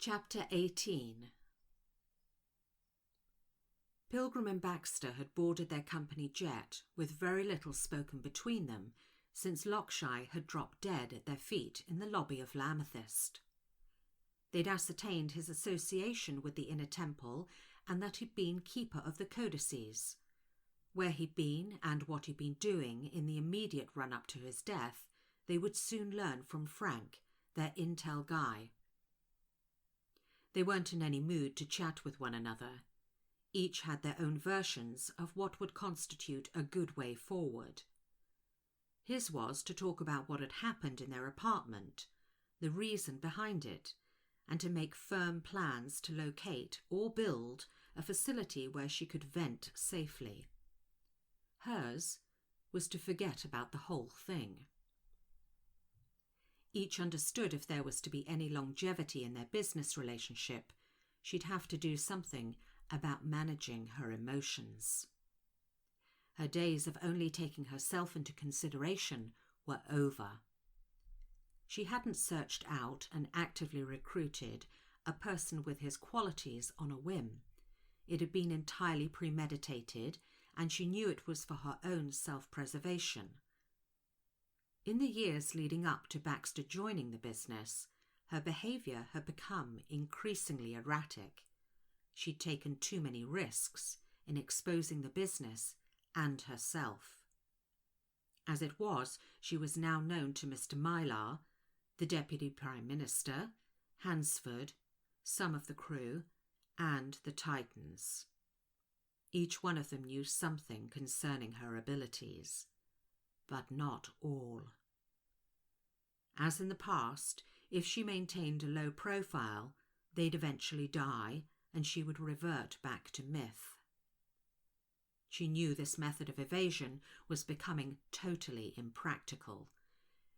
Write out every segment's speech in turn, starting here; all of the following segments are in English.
Chapter 18. Pilgrim and Baxter had boarded their company jet with very little spoken between them since Lockshie had dropped dead at their feet in the lobby of Lamethyst. They'd ascertained his association with the Inner Temple and that he'd been Keeper of the Codices. Where he'd been and what he'd been doing in the immediate run-up to his death, they would soon learn from Frank, their intel guy. They weren't in any mood to chat with one another. Each had their own versions of what would constitute a good way forward. His was to talk about what had happened in their apartment, the reason behind it, and to make firm plans to locate or build a facility where she could vent safely. Hers was to forget about the whole thing. Each understood if there was to be any longevity in their business relationship, she'd have to do something about managing her emotions. Her days of only taking herself into consideration were over. She hadn't searched out and actively recruited a person with his qualities on a whim. It had been entirely premeditated, and she knew it was for her own self-preservation. In the years leading up to Baxter joining the business, her behaviour had become increasingly erratic. She'd taken too many risks in exposing the business and herself. As it was, she was now known to Mr. Mylar, the Deputy Prime Minister, Hansford, some of the crew, and the Titans. Each one of them knew something concerning her abilities, but not all. As in the past, if she maintained a low profile, they'd eventually die and she would revert back to myth. She knew this method of evasion was becoming totally impractical,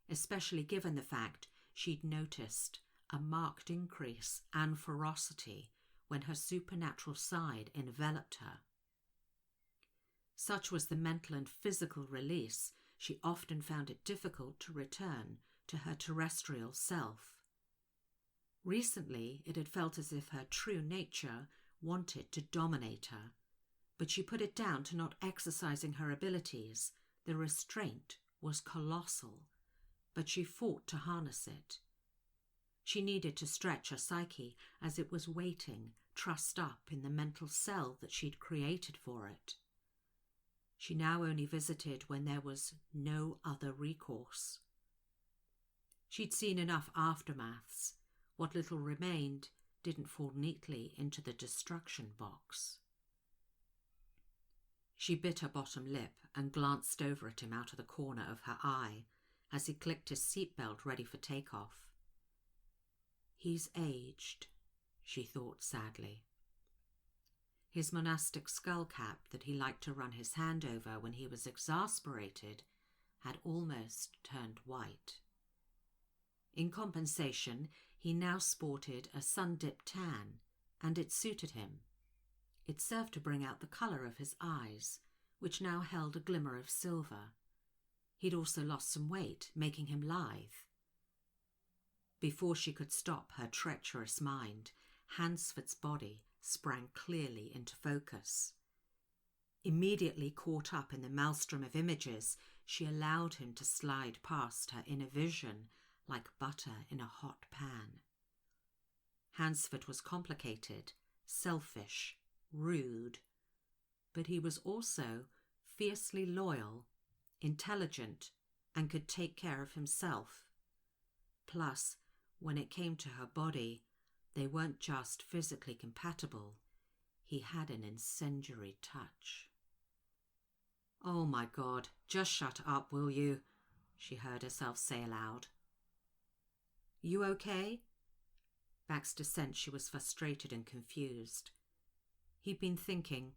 especially given the fact she'd noticed a marked increase and ferocity when her supernatural side enveloped her. Such was the mental and physical release, she often found it difficult to return to her terrestrial self. Recently, it had felt as if her true nature wanted to dominate her, but she put it down to not exercising her abilities. The restraint was colossal, but she fought to harness it. She needed to stretch her psyche as it was waiting, trussed up in the mental cell that she'd created for it. She now only visited when there was no other recourse. She'd seen enough aftermaths. What little remained didn't fall neatly into the destruction box. She bit her bottom lip and glanced over at him out of the corner of her eye as he clicked his seatbelt ready for takeoff. He's aged, she thought sadly. His monastic skull cap that he liked to run his hand over when he was exasperated had almost turned white. In compensation, he now sported a sun-dipped tan, and it suited him. It served to bring out the colour of his eyes, which now held a glimmer of silver. He'd also lost some weight, making him lithe. Before she could stop her treacherous mind, Hansford's body sprang clearly into focus. Immediately caught up in the maelstrom of images, she allowed him to slide past her inner vision like butter in a hot pan. Hansford was complicated, selfish, rude, but he was also fiercely loyal, intelligent, and could take care of himself. Plus, when it came to her body, they weren't just physically compatible. He had an incendiary touch. "Oh my God, just shut up, will you?" she heard herself say aloud. "You okay?" Baxter sensed she was frustrated and confused. He'd been thinking.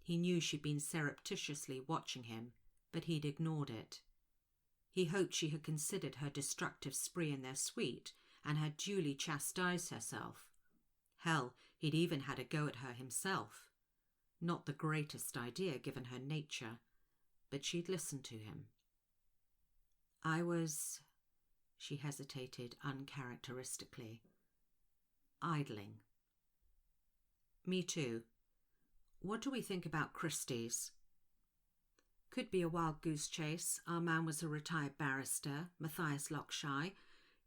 He knew she'd been surreptitiously watching him, but he'd ignored it. He hoped she had considered her destructive spree in their suite and had duly chastised herself. Hell, he'd even had a go at her himself. Not the greatest idea given her nature, but she'd listened to him. She hesitated uncharacteristically. idling. Me too. What do we think about Christie's? Could be a wild goose chase. Our man was a retired barrister, Matthias Lockshire.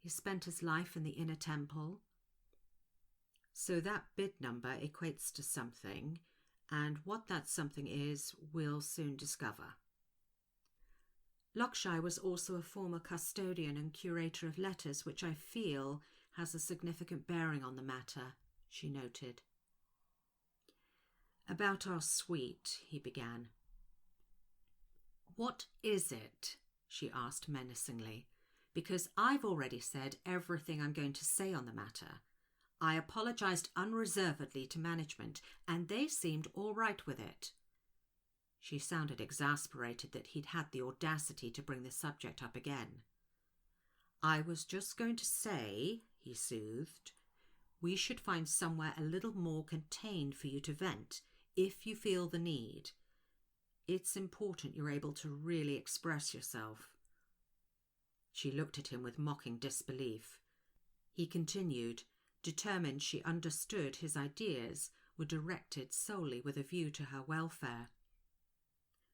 He spent his life in the Inner Temple. So that bid number equates to something, and what that something is, we'll soon discover. Lockshire was also a former custodian and curator of letters, which I feel has a significant bearing on the matter, she noted. About our suite, he began. What is it? She asked menacingly, because I've already said everything I'm going to say on the matter. I apologised unreservedly to management, and they seemed all right with it. She sounded exasperated that he'd had the audacity to bring the subject up again. I was just going to say, he soothed, we should find somewhere a little more contained for you to vent, if you feel the need. It's important you're able to really express yourself. She looked at him with mocking disbelief. He continued, determined she understood his ideas were directed solely with a view to her welfare.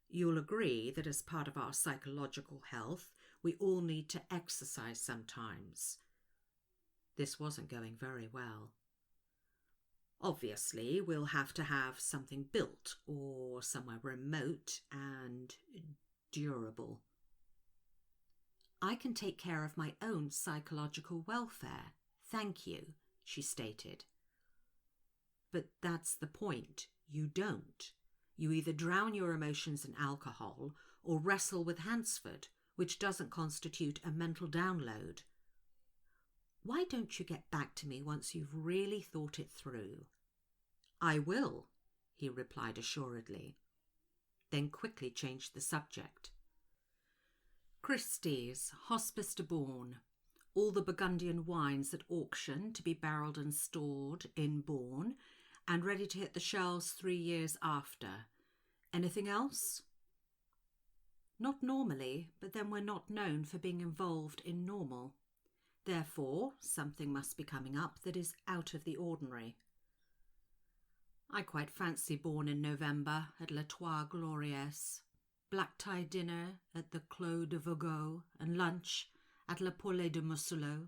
You'll agree that as part of our psychological health, we all need to exercise sometimes. This wasn't going very well. Obviously, we'll have to have something built or somewhere remote and durable. I can take care of my own psychological welfare, thank you, she stated. But that's the point. You don't. You either drown your emotions in alcohol or wrestle with Hansford, which doesn't constitute a mental download. Why don't you get back to me once you've really thought it through? I will, he replied assuredly, then quickly changed the subject. Christie's, Hospice de Bourne, all the Burgundian wines at auction to be barrelled and stored in Bourne and ready to hit the shelves 3 years after. Anything else? Not normally, but then we're not known for being involved in normal. Therefore, something must be coming up that is out of the ordinary. I quite fancy Bourne in November at La Trois Glorieuses, black tie dinner at the Clos de Vougeot, and lunch at La Poêlée de Mousselot.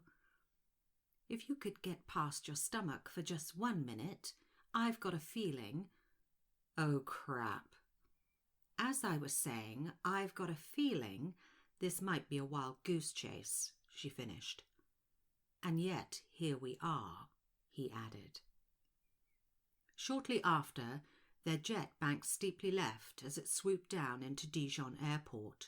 If you could get past your stomach for just 1 minute, I've got a feeling... Oh, crap. As I was saying, I've got a feeling this might be a wild goose chase, she finished. And yet here we are, he added. Shortly after, their jet banked steeply left as it swooped down into Dijon Airport.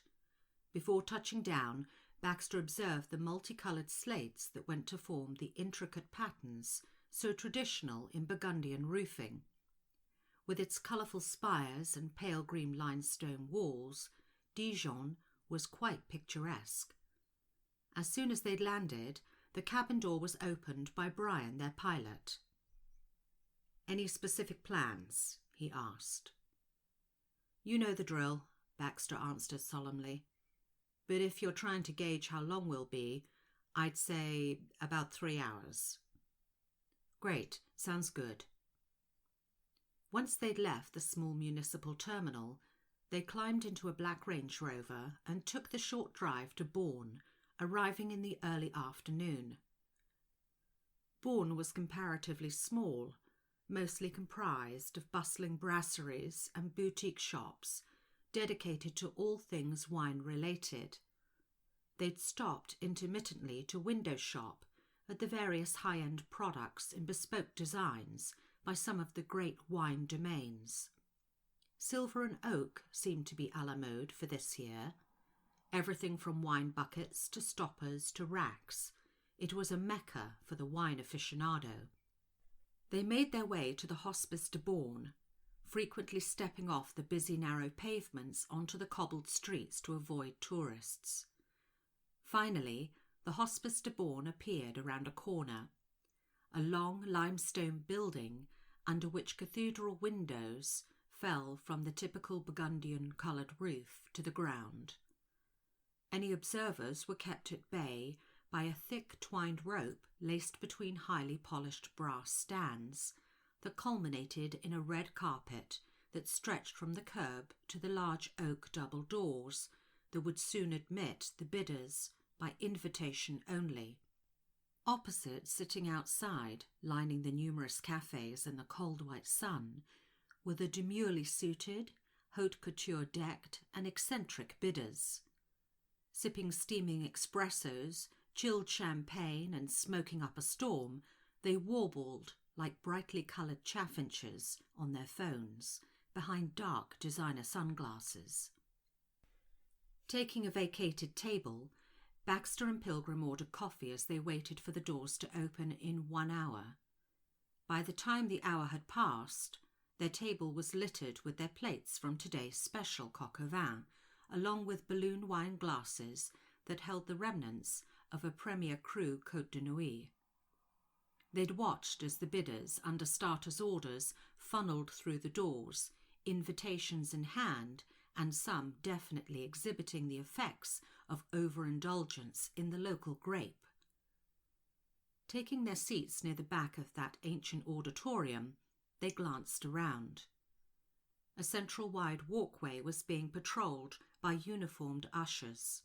Before touching down, Baxter observed the multicoloured slates that went to form the intricate patterns so traditional in Burgundian roofing. With its colourful spires and pale green limestone walls, Dijon was quite picturesque. As soon as they'd landed, the cabin door was opened by Brian, their pilot. Any specific plans? He asked. You know the drill, Baxter answered solemnly. But if you're trying to gauge how long we'll be, I'd say about 3 hours. Great, sounds good. Once they'd left the small municipal terminal, they climbed into a black Range Rover and took the short drive to Bourne, arriving in the early afternoon. Bourne was comparatively small, mostly comprised of bustling brasseries and boutique shops dedicated to all things wine-related. They'd stopped intermittently to window shop at the various high-end products in bespoke designs by some of the great wine domains. Silver and oak seemed to be a la mode for this year. Everything from wine buckets to stoppers to racks. It was a mecca for the wine aficionado. They made their way to the Hospice de Bourne, frequently stepping off the busy narrow pavements onto the cobbled streets to avoid tourists. Finally, the Hospice de Bourne appeared around a corner, a long limestone building under which cathedral windows fell from the typical Burgundian-coloured roof to the ground. Any observers were kept at bay by a thick twined rope laced between highly polished brass stands that culminated in a red carpet that stretched from the curb to the large oak double doors that would soon admit the bidders by invitation only. Opposite, sitting outside, lining the numerous cafes in the cold white sun, were the demurely suited, haute couture decked and eccentric bidders. Sipping steaming espressos, chilled champagne and smoking up a storm, they warbled like brightly coloured chaffinches on their phones behind dark designer sunglasses. Taking a vacated table, Baxter and Pilgrim ordered coffee as they waited for the doors to open in 1 hour. By the time the hour had passed, their table was littered with their plates from today's special coq au vin, along with balloon wine glasses that held the remnants of a Premier Cru Côte de Nuit. They'd watched as the bidders, under starters' orders, funneled through the doors, invitations in hand, and some definitely exhibiting the effects of overindulgence in the local grape. Taking their seats near the back of that ancient auditorium, they glanced around. A central wide walkway was being patrolled by uniformed ushers.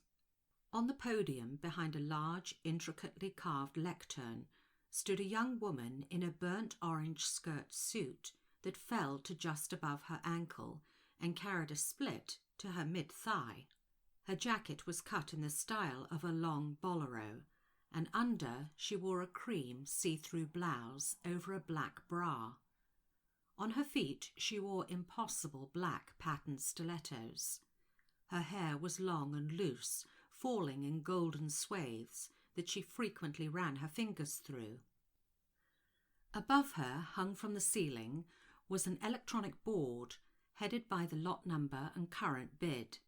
On the podium, behind a large, intricately carved lectern, stood a young woman in a burnt orange skirt suit that fell to just above her ankle and carried a split to her mid-thigh. Her jacket was cut in the style of a long bolero, and under she wore a cream see-through blouse over a black bra. On her feet she wore impossible black patterned stilettos. Her hair was long and loose, falling in golden swathes that she frequently ran her fingers through. Above her, hung from the ceiling, was an electronic board headed by the lot number and current bid.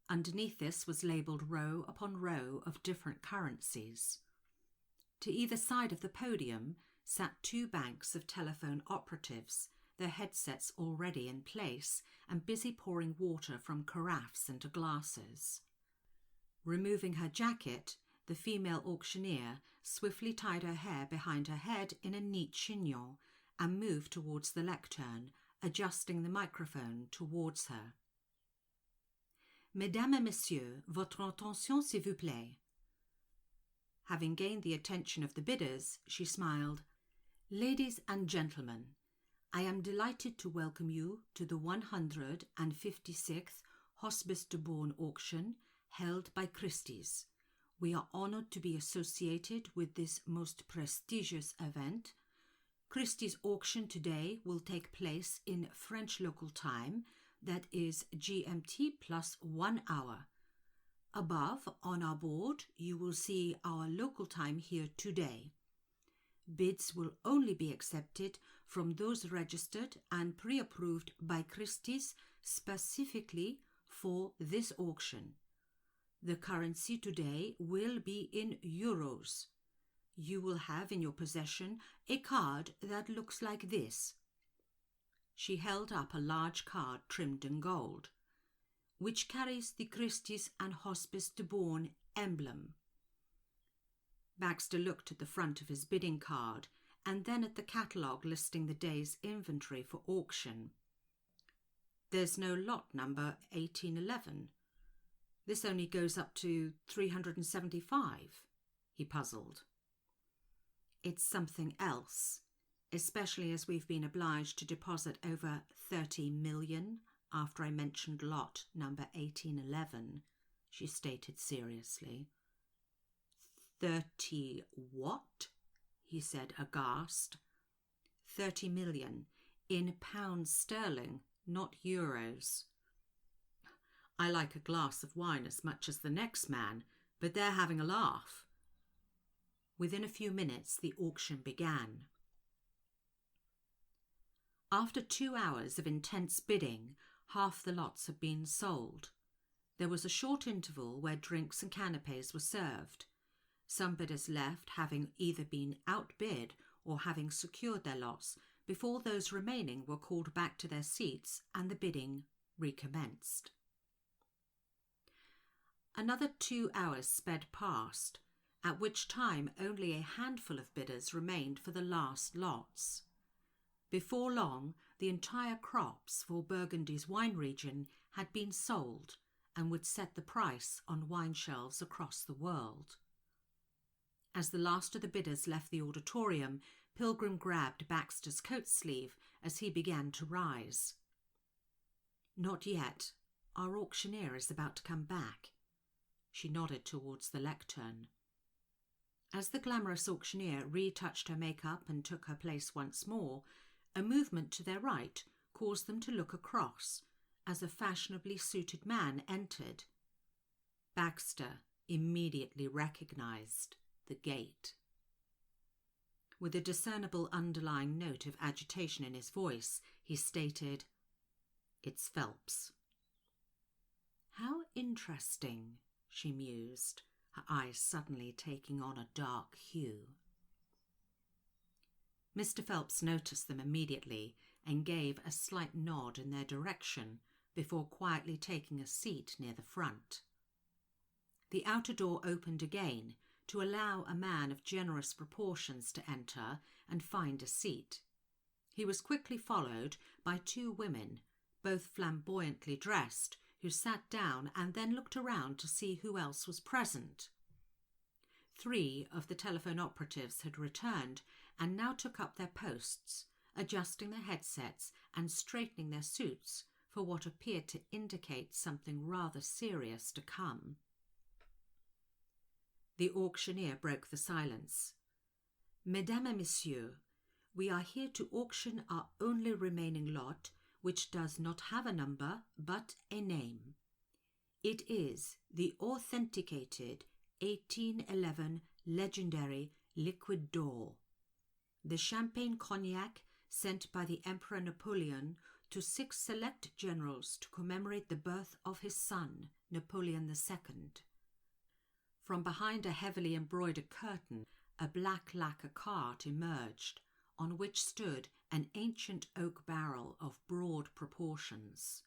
Underneath this was labelled row upon row of different currencies. To either side of the podium sat 2 banks of telephone operatives, their headsets already in place and busy pouring water from carafes into glasses. Removing her jacket, the female auctioneer swiftly tied her hair behind her head in a neat chignon and moved towards the lectern, adjusting the microphone towards her. Mesdames et messieurs, votre attention s'il vous plaît. Having gained the attention of the bidders, she smiled. Ladies and gentlemen, I am delighted to welcome you to the 156th Hospice de Bourne auction held by Christie's. We are honoured to be associated with this most prestigious event. Christie's auction today will take place in French local time, that is GMT plus 1 hour. Above, on our board, you will see our local time here today. Bids will only be accepted from those registered and pre-approved by Christie's specifically for this auction. The currency today will be in euros. You will have in your possession a card that looks like this. She held up a large card trimmed in gold, which carries the Christie's and Hospice de Bourne emblem. Baxter looked at the front of his bidding card and then at the catalogue listing the day's inventory for auction. There's no lot number 1811. This only goes up to 375, he puzzled. It's something else, especially as we've been obliged to deposit over 30 million after I mentioned lot number 1811, she stated seriously. 30 what? He said, aghast. 30 million, in pounds sterling, not euros. I like a glass of wine as much as the next man, but they're having a laugh. Within a few minutes, the auction began. After 2 hours of intense bidding, half the lots had been sold. There was a short interval where drinks and canapes were served. Some bidders left, having either been outbid or having secured their lots, before those remaining were called back to their seats and the bidding recommenced. Another 2 hours sped past, at which time only a handful of bidders remained for the last lots. Before long, the entire crops for Burgundy's wine region had been sold and would set the price on wine shelves across the world. As the last of the bidders left the auditorium, Pilgrim grabbed Baxter's coat sleeve as he began to rise. "Not yet. Our auctioneer is about to come back." She nodded towards the lectern. As the glamorous auctioneer retouched her makeup and took her place once more, a movement to their right caused them to look across as a fashionably suited man entered. Baxter immediately recognized the gate. With a discernible underlying note of agitation in his voice, he stated, "It's Phelps." "How interesting," she mused, her eyes suddenly taking on a dark hue. Mr. Phelps noticed them immediately and gave a slight nod in their direction before quietly taking a seat near the front. The outer door opened again to allow a man of generous proportions to enter and find a seat. He was quickly followed by two women, both flamboyantly dressed, who sat down and then looked around to see who else was present. 3 of the telephone operatives had returned and now took up their posts, adjusting their headsets and straightening their suits for what appeared to indicate something rather serious to come. The auctioneer broke the silence. "Mesdames et messieurs, we are here to auction our only remaining lot, which does not have a number but a name. It is the authenticated 1811 legendary Liquid d'Or, the champagne cognac sent by the Emperor Napoleon to 6 select generals to commemorate the birth of his son, Napoleon II. From behind a heavily embroidered curtain, a black lacquer cart emerged, on which stood an ancient oak barrel of broad proportions.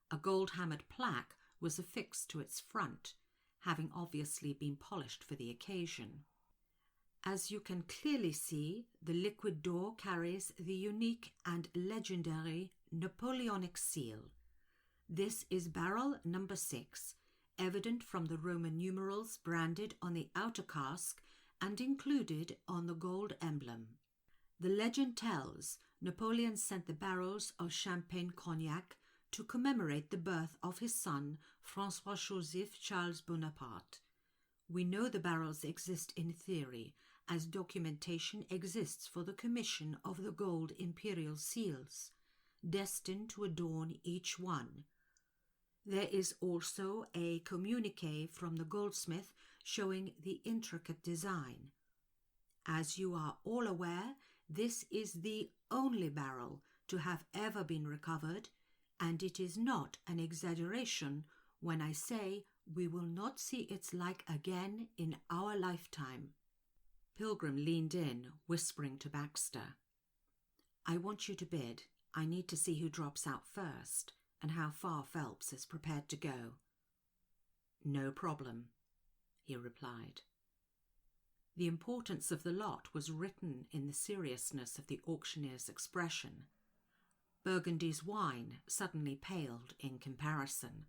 A gold-hammered plaque was affixed to its front, having obviously been polished for the occasion. As you can clearly see, the Liquid d'Or carries the unique and legendary Napoleonic seal. This is barrel number 6, evident from the Roman numerals branded on the outer cask and included on the gold emblem. The legend tells Napoleon sent the barrels of champagne cognac to commemorate the birth of his son, François-Joseph Charles Bonaparte. We know the barrels exist in theory, as documentation exists for the commission of the gold imperial seals, destined to adorn each one. There is also a communique from the goldsmith showing the intricate design. As you are all aware, this is the only barrel to have ever been recovered, and it is not an exaggeration when I say we will not see its like again in our lifetime. Pilgrim leaned in, whispering to Baxter, "I want you to bid. I need to see who drops out first, and how far Phelps is prepared to go." "No problem," he replied. The importance of the lot was written in the seriousness of the auctioneer's expression. Burgundy's wine suddenly paled in comparison.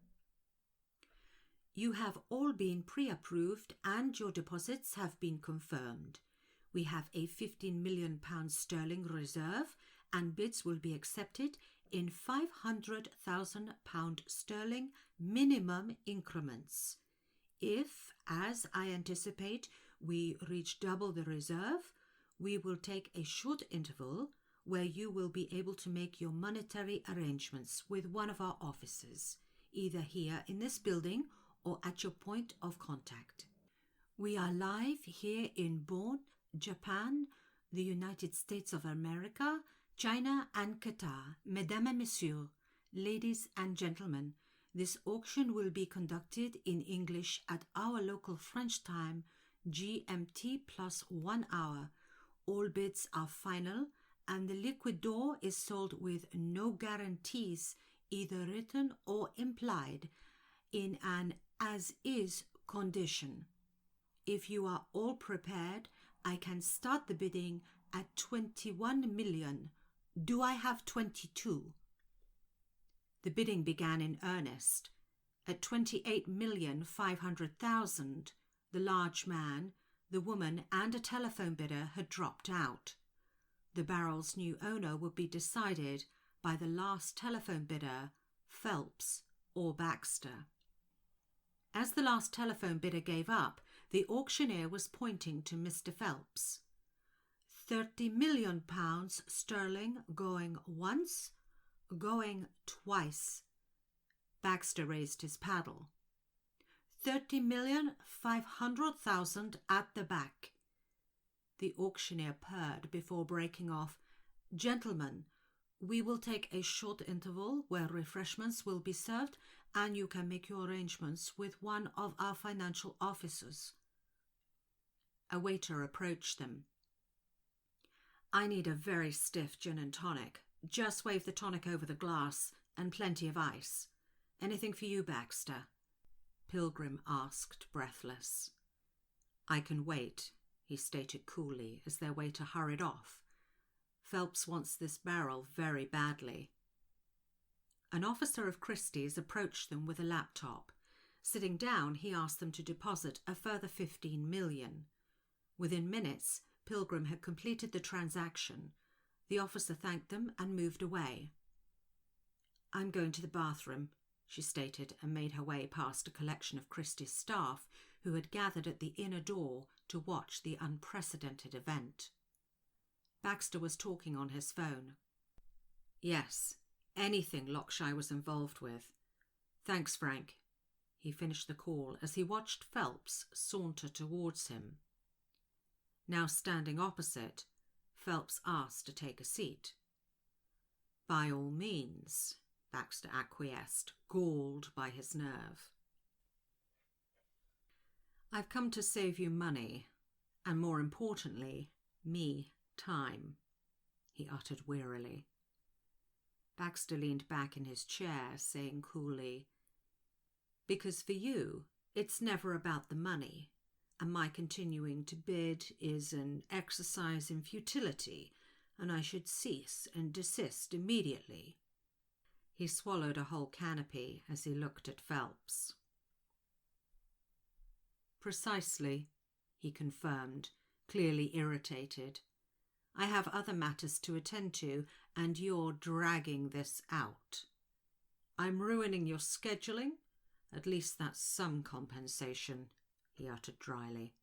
"You have all been pre-approved and your deposits have been confirmed. We have a £15 million sterling reserve and bids will be accepted in £500,000 sterling minimum increments. If, as I anticipate, we reach double the reserve, we will take a short interval where you will be able to make your monetary arrangements with one of our offices, either here in this building or at your point of contact. We are live here in Bonn, Japan, the United States of America, China and Qatar. Mesdames et messieurs, ladies and gentlemen, this auction will be conducted in English at our local French time, GMT plus 1 hour. All bids are final, and the Liquid d'Or is sold with no guarantees, either written or implied, in an as-is condition. If you are all prepared, I can start the bidding at 21 million. Do I have 22? The bidding began in earnest. At 28,500,000, the large man, the woman, and a telephone bidder had dropped out. The barrel's new owner would be decided by the last telephone bidder, Phelps or Baxter. As the last telephone bidder gave up, the auctioneer was pointing to Mr. Phelps. £30 million sterling going once, going twice. Baxter raised his paddle. 30,500,000 at the back. The auctioneer purred before breaking off. Gentlemen, we will take a short interval where refreshments will be served and you can make your arrangements with one of our financial officers. A waiter approached them. I need a very stiff gin and tonic. Just wave the tonic over the glass and plenty of ice. Anything for you, Baxter? Pilgrim asked, breathless. I can wait, he stated coolly as their waiter hurried off. Phelps wants this barrel very badly. An officer of Christie's approached them with a laptop. Sitting down, he asked them to deposit a further 15 million. Within minutes, Pilgrim had completed the transaction. The officer thanked them and moved away. I'm going to the bathroom, she stated, and made her way past a collection of Christie's staff who had gathered at the inner door to watch the unprecedented event. Baxter was talking on his phone. Yes, anything Lockshire was involved with. Thanks, Frank. He finished the call as he watched Phelps saunter towards him. Now standing opposite, Phelps asked to take a seat. By all means, Baxter acquiesced, galled by his nerve. I've come to save you money, and more importantly, me time, he uttered wearily. Baxter leaned back in his chair, saying coolly, because for you, it's never about the money, and my continuing to bid is an exercise in futility, and I should cease and desist immediately. He swallowed a whole canopy as he looked at Phelps. Precisely, he confirmed, clearly irritated. I have other matters to attend to, and you're dragging this out. I'm ruining your scheduling? At least that's some compensation, he uttered dryly.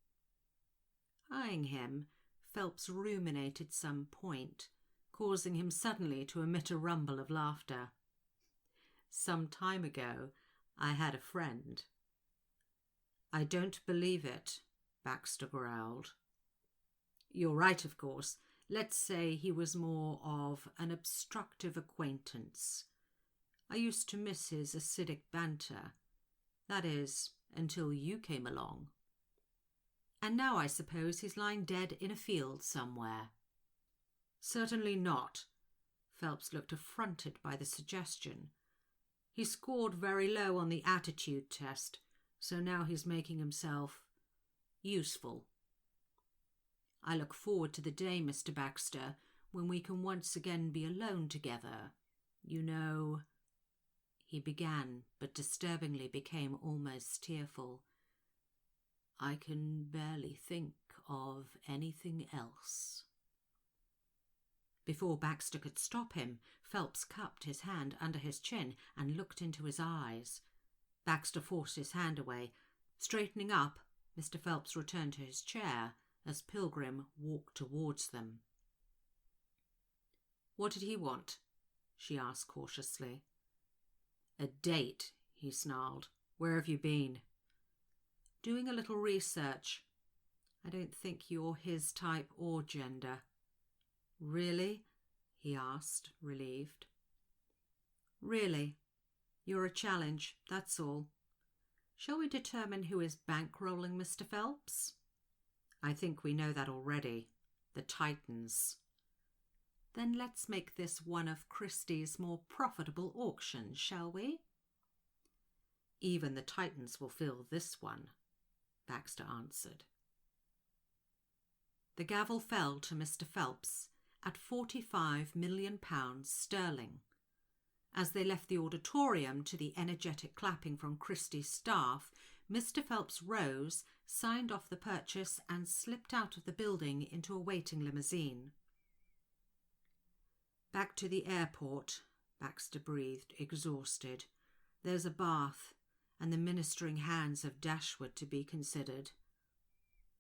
Eyeing him, Phelps ruminated some point, causing him suddenly to emit a rumble of laughter. Some time ago, I had a friend. I don't believe it, Baxter growled. You're right, of course. Let's say he was more of an obstructive acquaintance. I used to miss his acidic banter. That is, until you came along. And now I suppose he's lying dead in a field somewhere. Certainly not. Phelps looked affronted by the suggestion. He scored very low on the attitude test, so now he's making himself useful. I look forward to the day, Mr. Baxter, when we can once again be alone together. You know, he began, but disturbingly became almost tearful. I can barely think of anything else. Before Baxter could stop him, Phelps cupped his hand under his chin and looked into his eyes. Baxter forced his hand away. Straightening up, Mr. Phelps returned to his chair as Pilgrim walked towards them. What did he want? She asked cautiously. A date, he snarled. Where have you been? Doing a little research. I don't think you're his type or gender. Really? He asked, relieved. Really. You're a challenge, that's all. Shall we determine who is bankrolling Mr. Phelps? I think we know that already. The Titans. Then let's make this one of Christie's more profitable auctions, shall we? Even the Titans will fill this one, Baxter answered. The gavel fell to Mr. Phelps at £45 million sterling. As they left the auditorium to the energetic clapping from Christie's staff, Mr. Phelps rose, signed off the purchase, and slipped out of the building into a waiting limousine. "Back to the airport," Baxter breathed, exhausted. "There's a bath, and the ministering hands of Dashwood to be considered."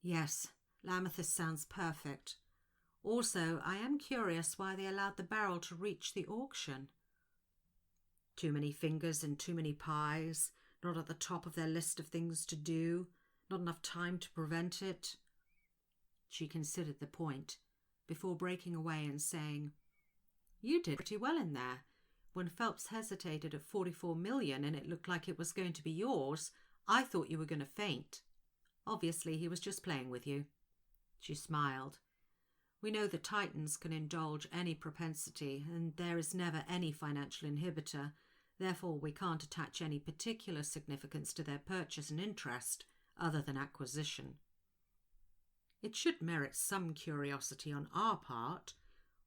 "Yes, Lamathus sounds perfect. Also, I am curious why they allowed the barrel to reach the auction." "Too many fingers and too many pies, not at the top of their list of things to do, not enough time to prevent it." She considered the point, before breaking away and saying, "You did pretty well in there. When Phelps hesitated at 44 million and it looked like it was going to be yours, I thought you were going to faint. Obviously, he was just playing with you." She smiled. "We know the Titans can indulge any propensity, and there is never any financial inhibitor. Therefore, we can't attach any particular significance to their purchase and interest, other than acquisition. It should merit some curiosity on our part.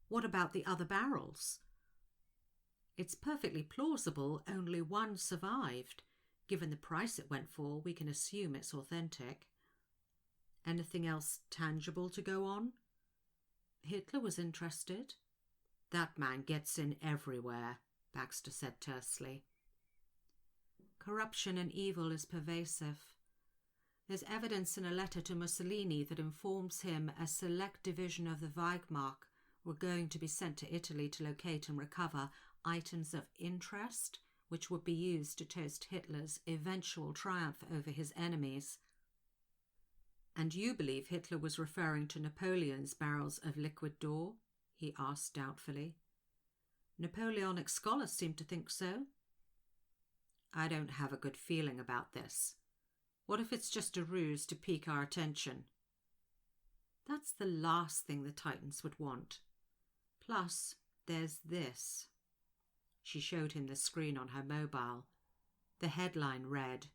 What about the other barrels?" "It's perfectly plausible only one survived. Given the price it went for, we can assume it's authentic." "Anything else tangible to go on?" "Hitler was interested." "That man gets in everywhere," Baxter said tersely. "Corruption and evil is pervasive. There's evidence in a letter to Mussolini that informs him a select division of the Wehrmacht were going to be sent to Italy to locate and recover items of interest which would be used to toast Hitler's eventual triumph over his enemies." "And you believe Hitler was referring to Napoleon's barrels of liquid d'or?" he asked doubtfully. "Napoleonic scholars seem to think so." "I don't have a good feeling about this. What if it's just a ruse to pique our attention?" "That's the last thing the Titans would want. Plus, there's this." She showed him the screen on her mobile. The headline read,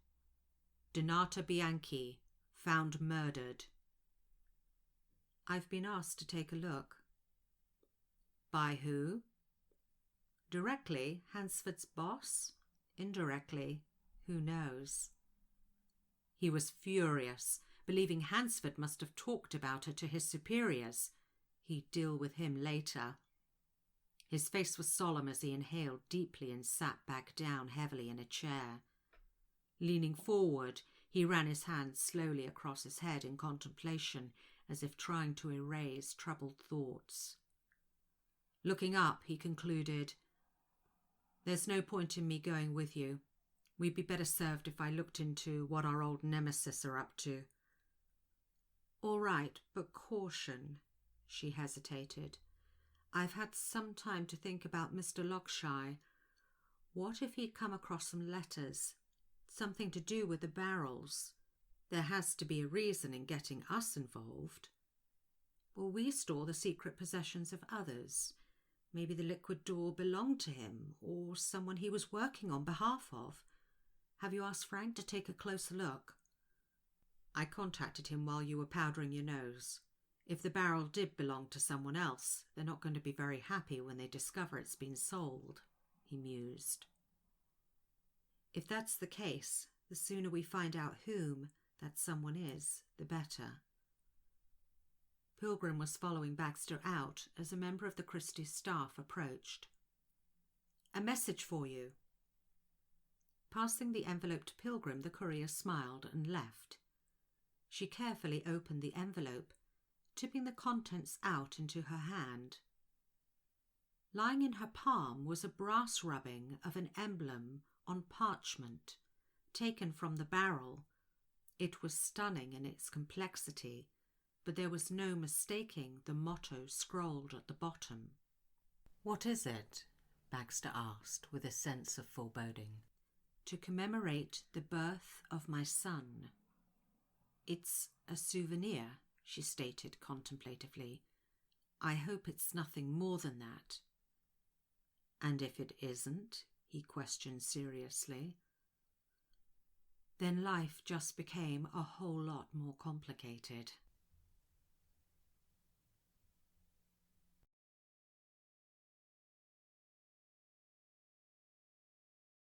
"Donata Bianchi, found murdered." "I've been asked to take a look." "By who?" "Directly, Hansford's boss. Indirectly, who knows?" He was furious, believing Hansford must have talked about her to his superiors. He'd deal with him later. His face was solemn as he inhaled deeply and sat back down heavily in a chair. Leaning forward, he ran his hands slowly across his head in contemplation, as if trying to erase troubled thoughts. Looking up, he concluded, "There's no point in me going with you. We'd be better served if I looked into what our old nemesis are up to." "All right, but caution." She hesitated. "I've had some time to think about Mr. Lockshire. What if he'd come across some letters? Something to do with the barrels? There has to be a reason in getting us involved. Well, we store the secret possessions of others. Maybe the liquid d'or belonged to him, or someone he was working on behalf of. Have you asked Frank to take a closer look?" "I contacted him while you were powdering your nose. If the barrel did belong to someone else, they're not going to be very happy when they discover it's been sold," he mused. "If that's the case, the sooner we find out whom that someone is, the better." Pilgrim was following Baxter out as a member of the Christie's staff approached. "A message for you." Passing the envelope to Pilgrim, the courier smiled and left. She carefully opened the envelope, tipping the contents out into her hand. Lying in her palm was a brass rubbing of an emblem on parchment, taken from the barrel. It was stunning in its complexity, but there was no mistaking the motto scrolled at the bottom. "What is it?" Baxter asked with a sense of foreboding. "To commemorate the birth of my son." "It's a souvenir," she stated contemplatively. "I hope it's nothing more than that." "And if it isn't?" he questioned seriously. "Then life just became a whole lot more complicated."